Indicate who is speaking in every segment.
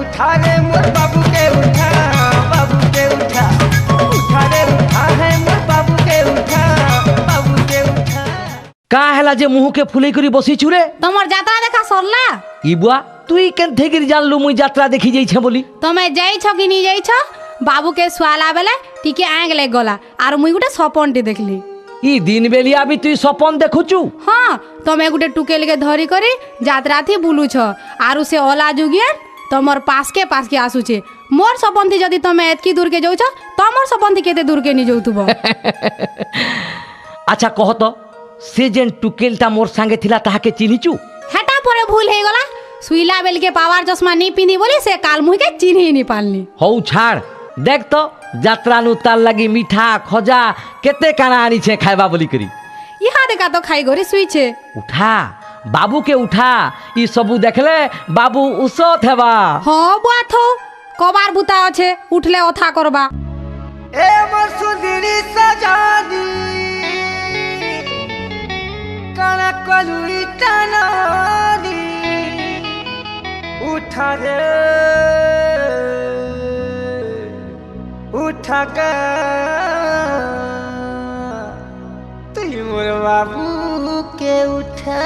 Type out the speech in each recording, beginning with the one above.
Speaker 1: उठा रे मोर बाबू के उठा, बाबू के उठा, उठा रे उठा है मोर बाबू के उठा, बाबू के उठा।
Speaker 2: का हैला जे मुह के फुले करी बसी चुरे
Speaker 3: तमर যাত্রা দেখা সরলা
Speaker 2: ই বুয়া তুই কেনথে গিরি জানলু মুই যাত্রা দেখি যাইছে বলি
Speaker 3: তুমি যাইছ কি নি যাইছ বাবু के सुआला बेले टिके आंग ले गला আর মুই গুটে সপনটি দেখলি
Speaker 2: ই দিন বেলিয়া বি তুই সপন দেখুচু
Speaker 3: हाँ তুমি গুটে টুকেল के धरी करी যাত্রা थी बुलुछ आरु से ओला जुगिए तमर पास के आसुचे मोर सपन थी जदी तमे एतकी दूर के जाउछ तमर सपन थी केते दूर के नी जाउतबो
Speaker 2: अच्छा कह तो से जेन टुकेलटा मोर संगे थिला ताहाके चिन्हिचु
Speaker 3: हेटा परे भूल हे गला सुईला बेल के पावर चश्मा नी पिनी बोली से काल मुई के चिन्ही नी पालनी
Speaker 2: हौ छाड़ देख तो যাত্রা नु तार लगी मीठा खजा केते काना आनी छे खाइबा बोली करी
Speaker 3: यहाँ देखा तो खाई गोरी सुईछे
Speaker 2: उठा बाबू के उठा ई सबू देखले बाबू उसो थेबा
Speaker 3: हाँ बुआ थो कबार बुता अच्छे उठले ओथा करबा
Speaker 1: ए मोर सुंदरी सजानी काना कलुई टानानी उठा रे उठा के तू मोर बाबू के उठा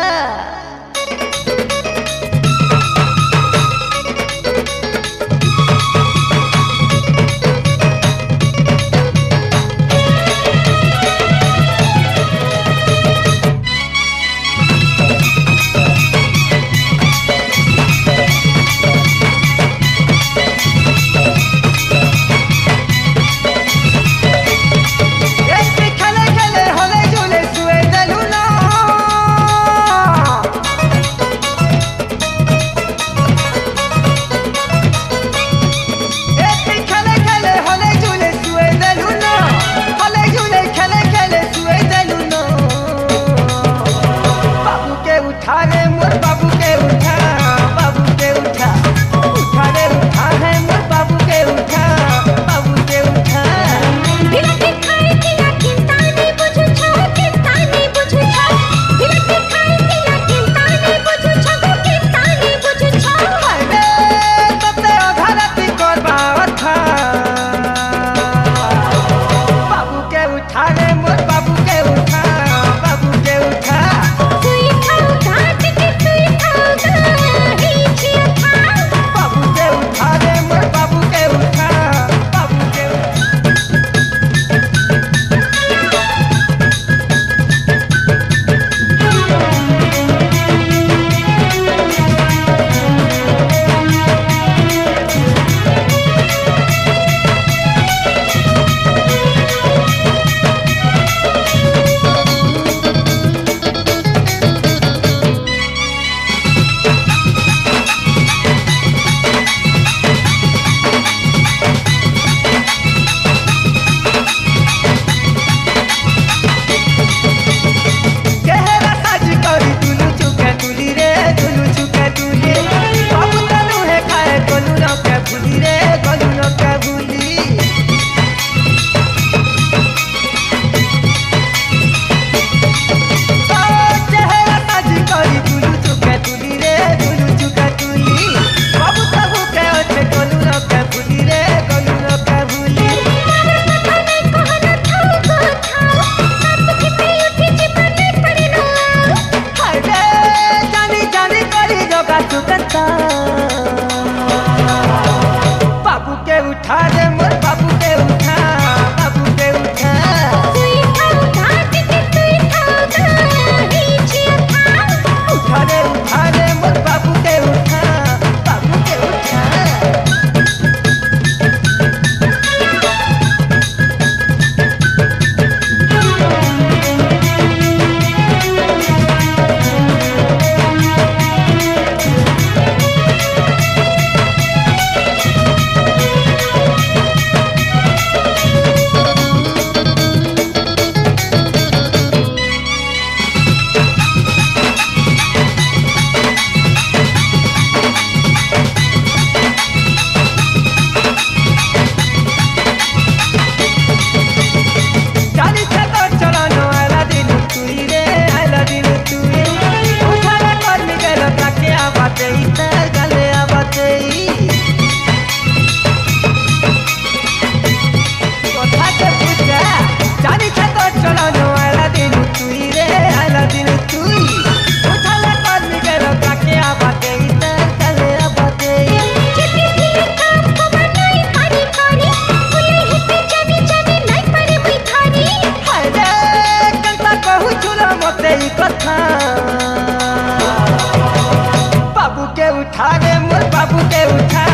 Speaker 1: उठा रे मोर बाबू के उठा,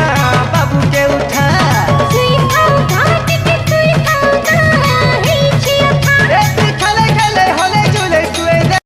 Speaker 1: बाबू के उठा।